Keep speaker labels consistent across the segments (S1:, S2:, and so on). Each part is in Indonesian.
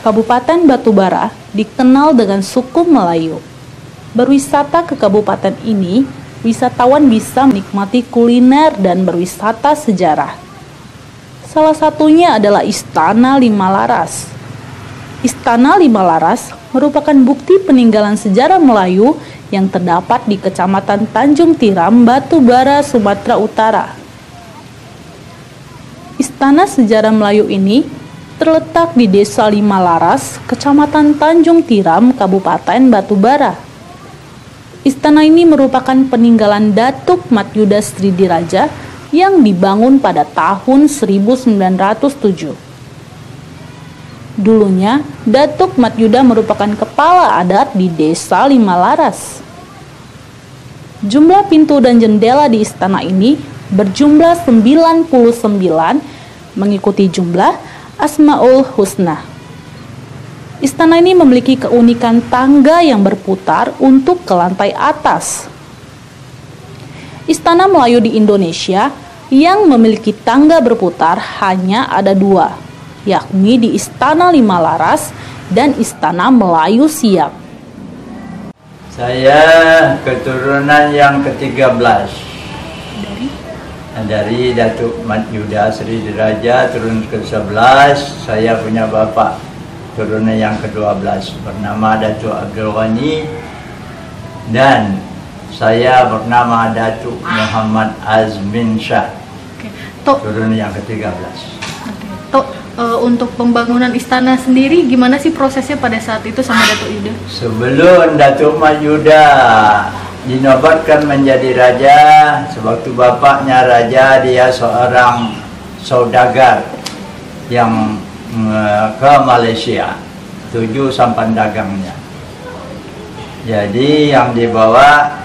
S1: Kabupaten Batubara dikenal dengan suku Melayu. Berwisata ke kabupaten ini, wisatawan bisa menikmati kuliner dan berwisata sejarah. Salah satunya adalah Istana Lima Laras. Istana Lima Laras merupakan bukti peninggalan sejarah Melayu yang terdapat di Kecamatan Tanjung Tiram, Batubara, Sumatera Utara. Istana sejarah Melayu ini terletak di Desa Lima Laras, Kecamatan Tanjung Tiram, Kabupaten Batubara. Istana ini merupakan peninggalan Datuk Matyuda Sridiraja yang dibangun pada tahun 1907. Dulunya, Datuk Matyuda merupakan kepala adat di Desa Lima Laras. Jumlah pintu dan jendela di istana ini berjumlah 99 mengikuti jumlah Asmaul Husna. Istana ini memiliki keunikan tangga yang berputar untuk ke lantai atas. Istana Melayu di Indonesia yang memiliki tangga berputar hanya ada dua, yakni di Istana Lima Laras dan Istana Melayu Siak.
S2: Saya keturunan yang ke-13 dari Datuk Matyuda Sridiraja, turun ke-11. Saya punya bapak turunan yang ke-12 bernama Datuk Abdul Ghani, dan saya bernama Datuk Muhammad Azmin Shah, turunan yang ke-13.
S3: Tok, untuk pembangunan istana sendiri gimana sih prosesnya pada saat itu sama Datuk Yuda?
S2: Sebelum Datuk Matyuda dinobatkan menjadi raja, sewaktu bapaknya raja, dia seorang saudagar yang ke Malaysia, tuju sampan dagangnya. Jadi yang dibawa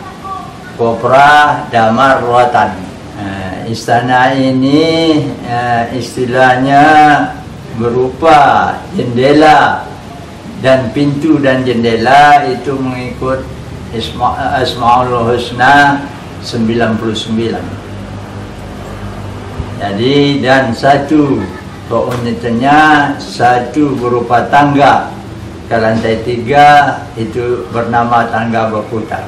S2: kopra damar ruatan. Istana ini istilahnya berupa jendela dan pintu dan jendela itu mengikut Asmaul Husna 99. Jadi dan satu keunikannya, satu berupa tangga ke lantai 3 itu bernama tangga berputar.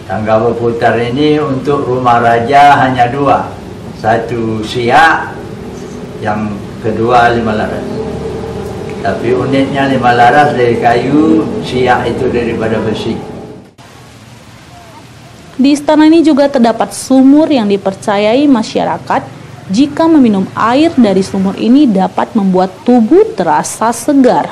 S2: Tangga berputar ini untuk rumah raja hanya dua, satu Siak, yang kedua Lima Laras. Tapi uniknya Lima Laras dari kayu, Siak itu daripada besi.
S1: Di istana ini juga terdapat sumur yang dipercayai masyarakat jika meminum air dari sumur ini dapat membuat tubuh terasa segar.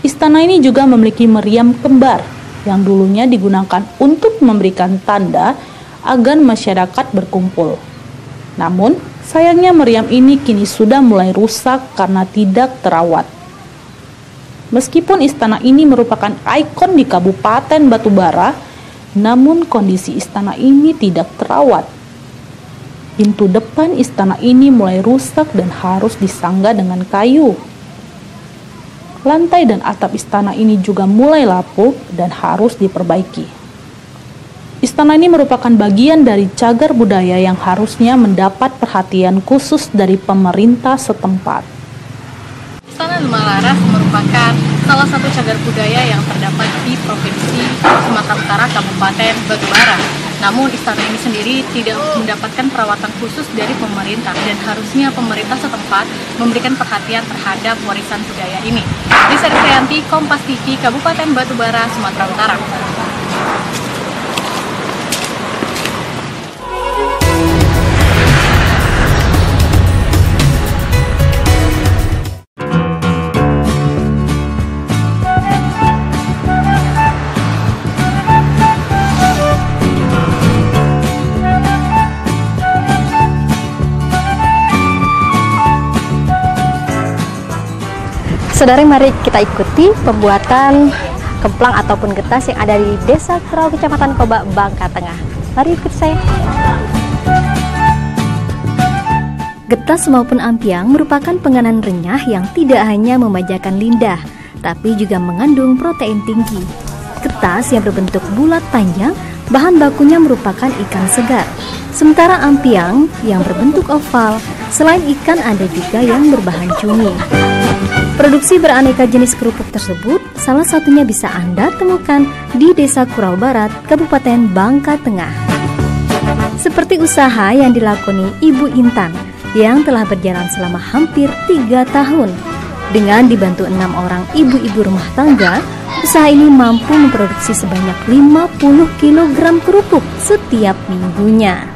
S1: Istana ini juga memiliki meriam kembar yang dulunya digunakan untuk memberikan tanda agar masyarakat berkumpul. Namun, sayangnya meriam ini kini sudah mulai rusak karena tidak terawat. Meskipun istana ini merupakan ikon di Kabupaten Batubara, namun kondisi istana ini tidak terawat. Pintu depan istana ini mulai rusak dan harus disanggah dengan kayu. Lantai dan atap istana ini juga mulai lapuk dan harus diperbaiki. Istana ini merupakan bagian dari cagar budaya yang harusnya mendapat perhatian khusus dari pemerintah setempat.
S3: Istana Lima Laras merupakan salah satu cagar budaya yang terdapat di Provinsi Sumatera Utara, Kabupaten Batubara. Namun istana ini sendiri tidak mendapatkan perawatan khusus dari pemerintah dan harusnya pemerintah setempat memberikan perhatian terhadap warisan budaya ini. Lisa Risrianti, Kompas TV, Kabupaten Batubara, Sumatera Utara.
S4: Saudara, mari kita ikuti pembuatan kemplang ataupun getas yang ada di Desa Kerau, Kecamatan Kobak, Bangka Tengah. Mari ikut saya. Getas maupun ampiang merupakan penganan renyah yang tidak hanya memanjakan lidah, tapi juga mengandung protein tinggi. Getas yang berbentuk bulat panjang, bahan bakunya merupakan ikan segar. Sementara ampiang yang berbentuk oval, selain ikan ada juga yang berbahan cumi. Produksi beraneka jenis kerupuk tersebut salah satunya bisa Anda temukan di Desa Kurau Barat, Kabupaten Bangka Tengah. Seperti usaha yang dilakoni Ibu Intan yang telah berjalan selama hampir 3 tahun. Dengan dibantu 6 orang ibu-ibu rumah tangga, usaha ini mampu memproduksi sebanyak 50 kg kerupuk setiap minggunya.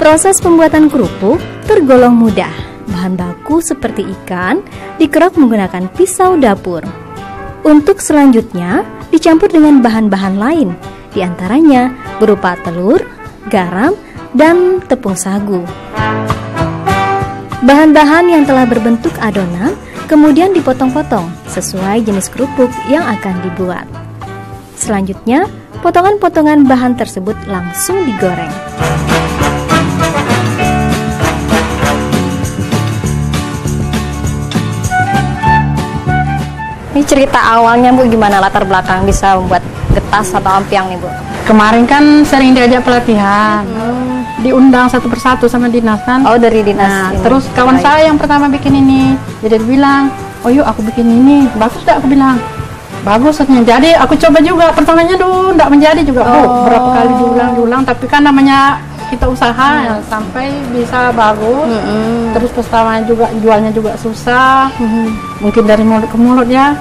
S4: Proses pembuatan kerupuk tergolong mudah. Bahan baku seperti ikan dikerok menggunakan pisau dapur. Untuk selanjutnya dicampur dengan bahan-bahan lain, diantaranya berupa telur, garam, dan tepung sagu. Bahan-bahan yang telah berbentuk adonan kemudian dipotong-potong sesuai jenis kerupuk yang akan dibuat. Selanjutnya, potongan-potongan bahan tersebut langsung digoreng. Ini cerita awalnya Bu, gimana latar belakang bisa membuat getas atau ampiang nih Bu?
S5: Kemarin kan sering diajak pelatihan, diundang satu persatu sama dinas kan.
S4: Oh, dari dinas.
S5: Nah,
S4: ini.
S5: terus kawan saya yang pertama bikin ini, jadi dia bilang, oh yuk aku bikin ini, bagus gak? Aku bilang, bagus. Jadi aku coba juga, pertamanya dulu gak menjadi juga, berapa kali diulang, tapi kan namanya kita usaha ya, sampai bisa bagus. Terus pertama juga jualnya juga susah, mungkin dari mulut ke mulut ya.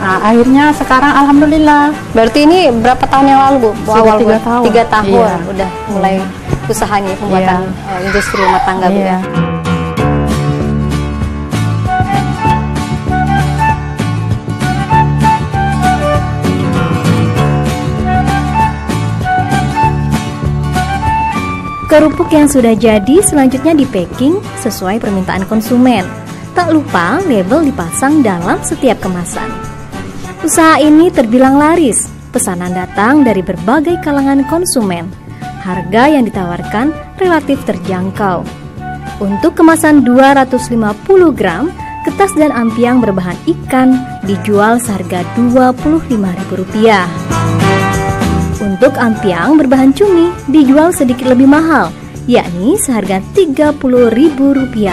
S5: Nah, akhirnya sekarang alhamdulillah.
S4: Berarti ini berapa tahun yang lalu Bu?
S5: Sudah 3 tahun.
S4: 3 tahun
S5: Iya.
S4: udah mulai usahanya pembuatan industri rumah tangga Bu ya. Kerupuk yang sudah jadi selanjutnya di-packing sesuai permintaan konsumen. Tak lupa label dipasang dalam setiap kemasan. Usaha ini terbilang laris. Pesanan datang dari berbagai kalangan konsumen. Harga yang ditawarkan relatif terjangkau. Untuk kemasan 250 gram, getas dan ampiang berbahan ikan dijual seharga Rp25.000. Untuk ampiang berbahan cumi dijual sedikit lebih mahal, yakni seharga Rp30.000.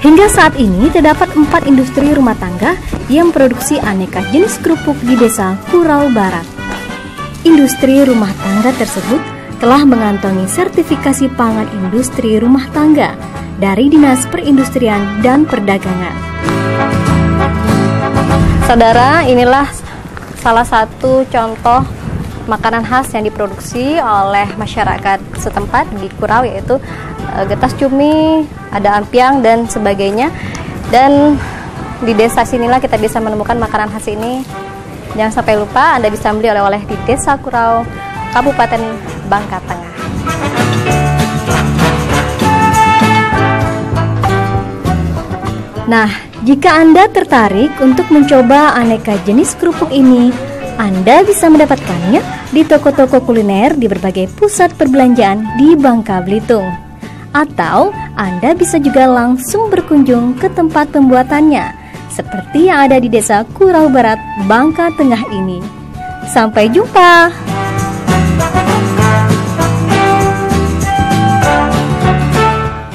S4: Hingga saat ini terdapat 4 industri rumah tangga yang memproduksi aneka jenis kerupuk di Desa Kurau Barat. Industri rumah tangga tersebut telah mengantongi sertifikasi pangan industri rumah tangga dari Dinas Perindustrian dan Perdagangan. Saudara, inilah salah satu contoh makanan khas yang diproduksi oleh masyarakat setempat di Kurau, yaitu getas cumi, ada ampiang dan sebagainya. Dan di desa sinilah kita bisa menemukan makanan khas ini. Jangan sampai lupa Anda bisa beli oleh-oleh di Desa Kurau, Kabupaten Bangka Tengah. Nah, jika Anda tertarik untuk mencoba aneka jenis kerupuk ini, Anda bisa mendapatkannya di toko-toko kuliner di berbagai pusat perbelanjaan di Bangka Belitung. Atau Anda bisa juga langsung berkunjung ke tempat pembuatannya, seperti yang ada di Desa Kurau Barat, Bangka Tengah ini. Sampai jumpa!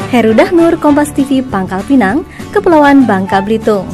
S4: Herudah Nur, Kompas TV, Pangkal Pinang, Kepulauan Bangka Belitung.